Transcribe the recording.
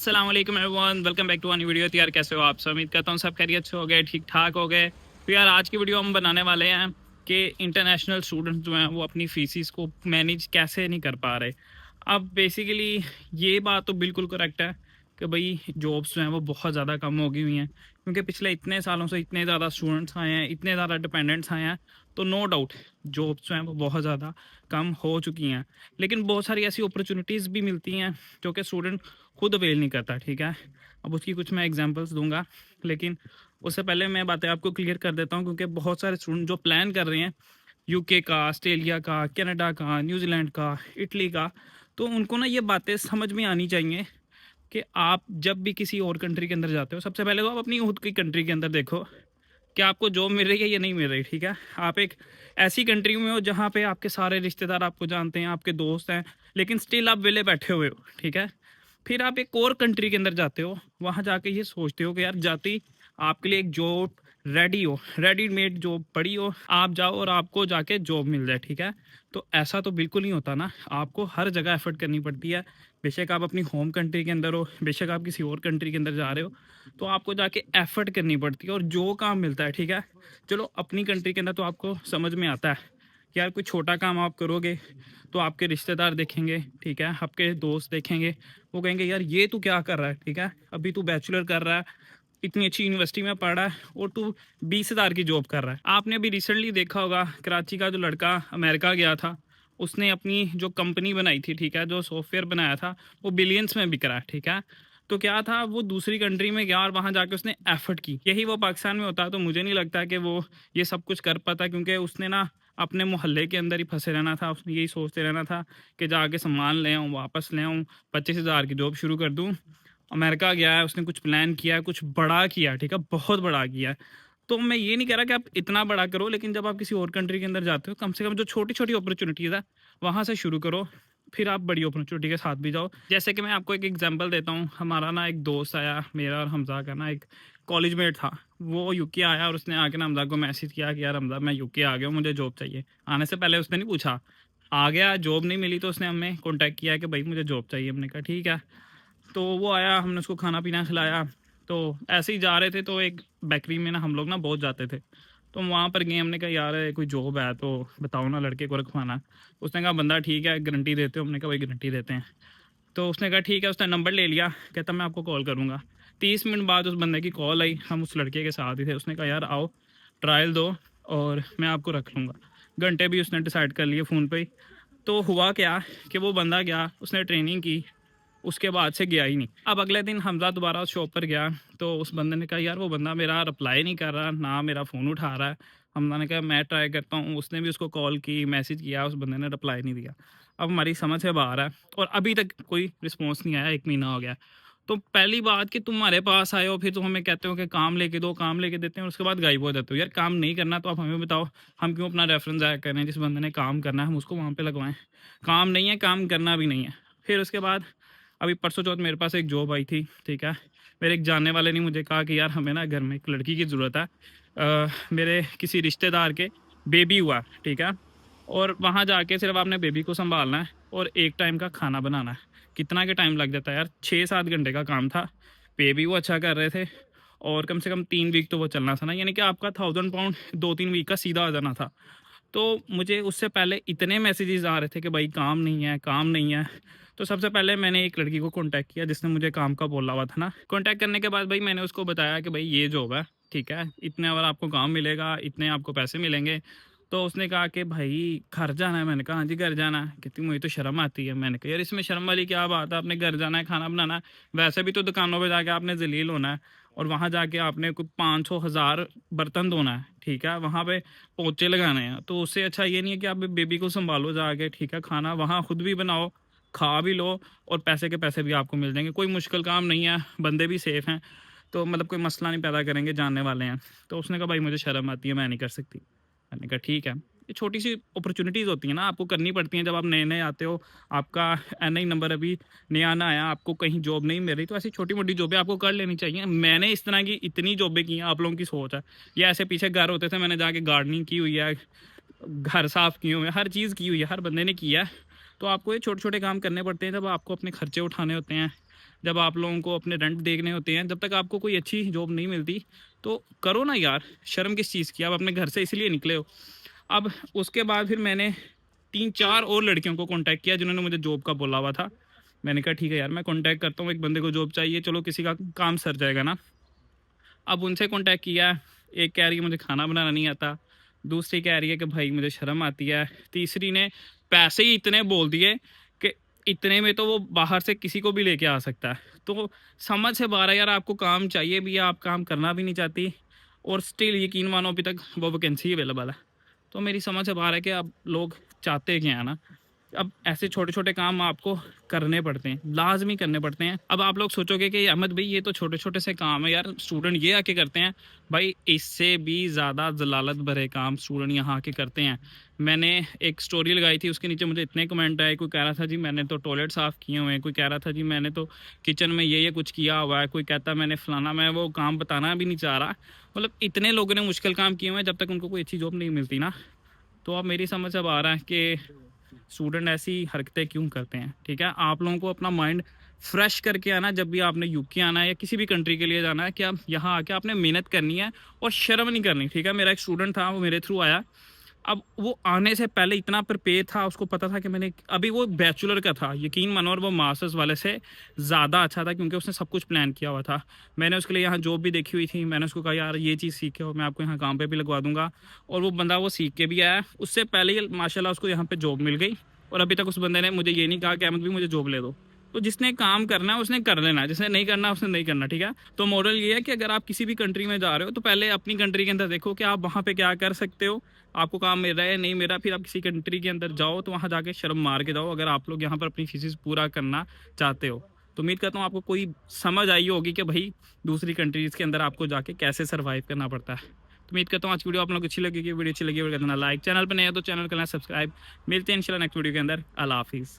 अस्सलाम वालेकुम everyone, welcome back to one video. तो यार कैसे हो आप सब? उम्मीद करता हूँ सब खैरियत से हो गए, ठीक ठाक हो गए। तो यार आज की वीडियो हम बनाने वाले हैं कि इंटरनेशनल स्टूडेंट्स जो हैं वो अपनी फीसिस को मैनेज कैसे नहीं कर पा रहे। अब बेसिकली ये बात तो बिल्कुल करेक्ट है कि भाई जॉब्स जो हैं वो बहुत ज़्यादा कम हो गई हुई हैं, क्योंकि पिछले इतने सालों से इतने ज़्यादा स्टूडेंट्स आए हैं, इतने ज़्यादा डिपेंडेंट्स आए हैं। तो नो डाउट जॉब्स जो हैं वो बहुत ज़्यादा कम हो चुकी हैं। लेकिन बहुत सारी ऐसी अपॉर्चुनिटीज़ भी मिलती हैं जो कि स्टूडेंट खुद अवेल नहीं करता, ठीक है। अब उसकी कुछ मैं एग्जांपल्स दूंगा, लेकिन उससे पहले मैं बातें आपको क्लियर कर देता हूँ, क्योंकि बहुत सारे स्टूडेंट जो प्लान कर रहे हैं यूके का, ऑस्ट्रेलिया का, कनाडा का, न्यूजीलैंड का, इटली का, तो उनको ना ये बातें समझ में आनी चाहिए कि आप जब भी किसी और कंट्री के अंदर जाते हो, सबसे पहले तो आप अपनी खुद की कंट्री के अंदर देखो कि आपको जॉब मिल रही है या नहीं मिल रही, ठीक है। आप एक ऐसी कंट्री में हो जहाँ पे आपके सारे रिश्तेदार आपको जानते हैं, आपके दोस्त हैं, लेकिन स्टिल आप वेले बैठे हुए हो, ठीक है। फिर आप एक और कंट्री के अंदर जाते हो, वहाँ जाके ये सोचते हो कि यार जाती आपके लिए एक जॉब रेडी हो, रेडीमेड जॉब पड़ी हो, आप जाओ और आपको जाके जॉब मिल जाए, ठीक है। तो ऐसा तो बिल्कुल नहीं होता ना, आपको हर जगह एफर्ट करनी पड़ती है। बेशक आप अपनी होम कंट्री के अंदर हो, बेशक आप किसी और कंट्री के अंदर जा रहे हो, तो आपको जाके एफर्ट करनी पड़ती है और जो काम मिलता है, ठीक है। चलो अपनी कंट्री के अंदर तो आपको समझ में आता है कि यार कोई छोटा काम आप करोगे तो आपके रिश्तेदार देखेंगे, ठीक है, आपके दोस्त देखेंगे, वो कहेंगे यार ये तू क्या कर रहा है, ठीक है, अभी तू बैचलर कर रहा है, इतनी अच्छी यूनिवर्सिटी में पढ़ रहा है और तू 20,000 की जॉब कर रहा है। आपने अभी रिसेंटली देखा होगा कराची का जो लड़का अमेरिका गया था, उसने अपनी जो कंपनी बनाई थी, ठीक है, जो सॉफ्टवेयर बनाया था, वो बिलियंस में बिक रहा है, ठीक है। तो क्या था, वो दूसरी कंट्री में गया और वहाँ जाके उसने एफर्ट की। यही वो पाकिस्तान में होता तो मुझे नहीं लगता कि वो ये सब कुछ कर पाता, क्योंकि उसने ना अपने मोहल्ले के अंदर ही फंसे रहना था। उसने यही सोचते रहना था कि जाके सामान ले आऊँ, वापस ले आऊँ, 25,000 की जॉब शुरू कर दूँ। अमेरिका गया है, उसने कुछ प्लान किया है, कुछ बड़ा किया, ठीक है, बहुत बड़ा किया है। तो मैं ये नहीं कह रहा कि आप इतना बड़ा करो, लेकिन जब आप किसी और कंट्री के अंदर जाते हो, कम से कम जो छोटी-छोटी अपॉर्च्युनिटीज़ है, वहाँ से शुरू करो, फिर आप बड़ी अपॉर्च्युनिटी के साथ भी जाओ। जैसे कि मैं आपको एक एग्ज़ाम्पल देता हूँ, हमारा ना एक दोस्त आया, मेरा और हमज़ा का ना एक कॉलेज मेट था, वो यूके आया और उसने आके ना हमज़ा को मैसेज किया कि यार हमज़ा मैं यूके आ गया हूँ, मुझे जॉब चाहिए। आने से पहले उसने नहीं पूछा, आ गया, जॉब नहीं मिली तो उसने हमें कॉन्टैक्ट किया कि भाई मुझे जॉब चाहिए। हमने कहा ठीक है। तो वो आया, हमने उसको खाना-पीना खिलाया। तो ऐसे ही जा रहे थे, तो एक बेकरी में ना हम लोग ना बहुत जाते थे। तो वहाँ पर गए, हमने कहा यार कोई जॉब है तो बताओ ना, लड़के को रखवाना। उसने कहा बंदा ठीक है, गारंटी देते हो? हमने कहा भाई गारंटी देते हैं। तो उसने कहा ठीक है, उसने नंबर ले लिया, कहता मैं आपको कॉल करूँगा। 30 मिनट बाद उस बंदे की कॉल आई, हम उस लड़के के साथ ही थे। उसने कहा यार आओ, ट्रायल दो और मैं आपको रख लूँगा। घंटे भी उसने डिसाइड कर लिए फ़ोन पे ही। तो हुआ क्या कि वो बंदा गया, उसने ट्रेनिंग की, उसके बाद से गया ही नहीं। अब अगले दिन हमज़ा दोबारा उस शॉप पर गया, तो उस बंदे ने कहा यार वो बंदा मेरा रिप्लाई नहीं कर रहा, ना मेरा फ़ोन उठा रहा है। हमज़ा ने कहा मैं ट्राई करता हूँ, उसने भी उसको कॉल की, मैसेज किया, उस बंदे ने रिप्लाई नहीं दिया। अब हमारी समझ से बाहर है और अभी तक कोई रिस्पॉन्स नहीं आया, 1 महीना हो गया। तो पहली बात कि तुम हमारे पास आए हो, फिर तुम हमें कहते हो कि काम लेके दो, काम लेके देते हैं और उसके बाद गायब हो जाते हो। यार काम नहीं करना तो आप हमें बताओ, हम क्यों अपना रेफ़रेंस ज़ाया करें? जिस बंदे ने काम करना है हम उसको वहाँ पे लगवाएँ। काम नहीं है, काम करना भी नहीं है। फिर उसके बाद अभी परसों चौथ मेरे पास एक जॉब आई थी, ठीक है। मेरे एक जानने वाले ने मुझे कहा कि यार हमें ना घर में एक लड़की की ज़रूरत है। मेरे किसी रिश्तेदार के बेबी हुआ, ठीक है। और वहाँ जाके सिर्फ़ आपने बेबी को सँभालना है और एक टाइम का खाना बनाना है। कितना के टाइम लग जाता है यार, 6-7 घंटे का काम था। पे भी वो अच्छा कर रहे थे और कम से कम 3 वीक तो वो चलना था ना, यानी कि आपका 1000 पाउंड 2-3 वीक का सीधा आ जाना था। तो मुझे उससे पहले इतने मैसेजेस आ रहे थे कि भाई काम नहीं है, काम नहीं है। तो सबसे पहले मैंने एक लड़की को कॉन्टैक्ट किया जिसने मुझे काम का बोला हुआ था ना। कॉन्टैक्ट करने के बाद भाई मैंने उसको बताया कि भाई ये जॉब है, ठीक है, इतने आवर आपको काम मिलेगा, इतने आपको पैसे मिलेंगे। तो उसने कहा कि भाई घर जाना है। मैंने कहा हाँ जी घर जाना है। कहती मुझे तो शर्म आती है। मैंने कहा यार इसमें शर्म वाली क्या बात है, आपने घर जाना है, खाना बनाना है। वैसे भी तो दुकानों पे जाके आपने ज़लील होना है और वहाँ जाके आपने कोई 500 हज़ार बर्तन धोना है, ठीक है, वहाँ पे पोंछे लगाने हैं। तो उससे अच्छा ये नहीं है कि आप बेबी को सँभालो जाके, ठीक है, खाना वहाँ खुद भी बनाओ, खा भी लो और पैसे के पैसे भी आपको मिल जाएँगे। कोई मुश्किल काम नहीं है, बंदे भी सेफ़ हैं, तो मतलब कोई मसला नहीं पैदा करेंगे, जानने वाले हैं। तो उसने कहा भाई मुझे शर्म आती है, मैं नहीं कर सकती। मैंने कहा ठीक है। ये छोटी-सी अपॉर्च्युनिटीज़ होती हैं ना, आपको करनी पड़ती हैं जब आप नए-नए आते हो। आपका एनआई नंबर अभी नया आया, आपको कहीं जॉब नहीं मिल रही, तो ऐसी छोटी-मोटी जॉबें आपको कर लेनी चाहिए। मैंने इस तरह की इतनी जॉबें की हैं, आप लोगों की सोच है। ये ऐसे पीछे घर होते थे, मैंने जाके गार्डनिंग की हुई है, घर साफ़ किए हुए हैं, हर चीज़ की हुई है, हर बंदे ने किया है। तो आपको ये छोटे-छोटे काम करने पड़ते हैं जब आपको अपने खर्चे उठाने होते हैं। जब आप लोगों को अपने रेंट देखने होते हैं, जब तक आपको कोई अच्छी जॉब नहीं मिलती तो करो ना यार, शर्म किस चीज़ की? आप अपने घर से इसलिए निकले हो। अब उसके बाद फिर मैंने 3-4 और लड़कियों को कॉन्टैक्ट किया जिन्होंने मुझे जॉब का बोला हुआ था। मैंने कहा ठीक है यार, मैं कॉन्टैक्ट करता हूँ, एक बंदे को जॉब चाहिए, चलो किसी का काम सर जाएगा ना। अब उनसे कॉन्टैक्ट किया, एक कह रही है मुझे खाना बनाना नहीं आता, दूसरी कह रही है कि भाई मुझे शर्म आती है, तीसरी ने पैसे ही इतने बोल दिए कि इतने में तो वो बाहर से किसी को भी लेके आ सकता है। तो समझ से बाहर है यार, आपको काम चाहिए भी है, आप काम करना भी नहीं चाहती और स्टिल यकीन मानो अभी तक वो वैकेंसी अवेलेबल है। तो मेरी समझ से बाहर है कि अब लोग चाहते क्या है ना, अब ऐसे छोटे-छोटे काम आपको करने पड़ते हैं, लाज़मी करने पड़ते हैं। अब आप लोग सोचोगे कि अहमद भई ये तो छोटे-छोटे से काम है यार, स्टूडेंट ये आके करते हैं। भाई इससे भी ज़्यादा ज़लालत भरे काम स्टूडेंट यहाँ आके करते हैं। मैंने एक स्टोरी लगाई थी, उसके नीचे मुझे इतने कमेंट आए, कोई कह रहा था जी मैंने तो टॉयलेट साफ़ किए हुए हैं, कोई कह रहा था जी मैंने तो किचन में ये कुछ किया हुआ है, कोई कहता मैंने फलाना, मैं वो काम बताना भी नहीं चाह रहा। मतलब इतने लोगों ने मुश्किल काम किए हुए हैं, जब तक उनको कोई अच्छी जॉब नहीं मिलती ना, तो अब मेरी समझ अब आ रहा है कि स्टूडेंट ऐसी हरकतें क्यों करते हैं। ठीक है, आप लोगों को अपना माइंड फ्रेश करके आना, जब भी आपने यूके आना है या किसी भी कंट्री के लिए जाना है, कि आप यहाँ आके आपने मेहनत करनी है और शर्म नहीं करनी। ठीक है, मेरा एक स्टूडेंट था, वो मेरे थ्रू आया। अब वो आने से पहले इतना प्रिपेयर था, उसको पता था कि मैंने अभी वो बैचलर का था, यकीन मानो, और वो मास्टर्स वाले से ज़्यादा अच्छा था क्योंकि उसने सब कुछ प्लान किया हुआ था। मैंने उसके लिए यहाँ जॉब भी देखी हुई थी, मैंने उसको कहा यार ये चीज़ सीखे हो, मैं आपको यहाँ काम पे भी लगवा दूंगा। और वो बंदा वो सीख के भी आया, उससे पहले ही माशाल्लाह उसको यहाँ पे जॉब मिल गई। और अभी तक उस बंदे ने मुझे ये नहीं कहा कि अहमद भी मुझे जॉब ले दो। तो जिसने काम करना है उसने कर लेना है, जिसने नहीं करना उसने नहीं करना। ठीक है, तो मॉडल ये है कि अगर आप किसी भी कंट्री में जा रहे हो तो पहले अपनी कंट्री के अंदर देखो कि आप वहाँ पे क्या कर सकते हो, आपको काम मिल रहा है नहीं मिल रहा, फिर आप किसी कंट्री के अंदर जाओ तो वहाँ जाके शर्म मार के जाओ, अगर आप लोग यहाँ पर अपनी फीसिस पूरा करना चाहते हो। तो उम्मीद करता हूँ आपको कोई समझ आई होगी कि भाई दूसरी कंट्रीज़ के अंदर आपको जाके कैसे सर्वाइव करना पड़ता है। तो उम्मीद करता हूँ आज की वीडियो आप लोगों को अच्छी लगेगी। वीडियो अच्छी लगी वीडियो करना लाइक, चैनल पर नए हो तो चैनल करना सब्सक्राइब। मिलते हैं इंशाल्लाह नेक्स्ट वीडियो के अंदर। अल्लाह हाफिज़।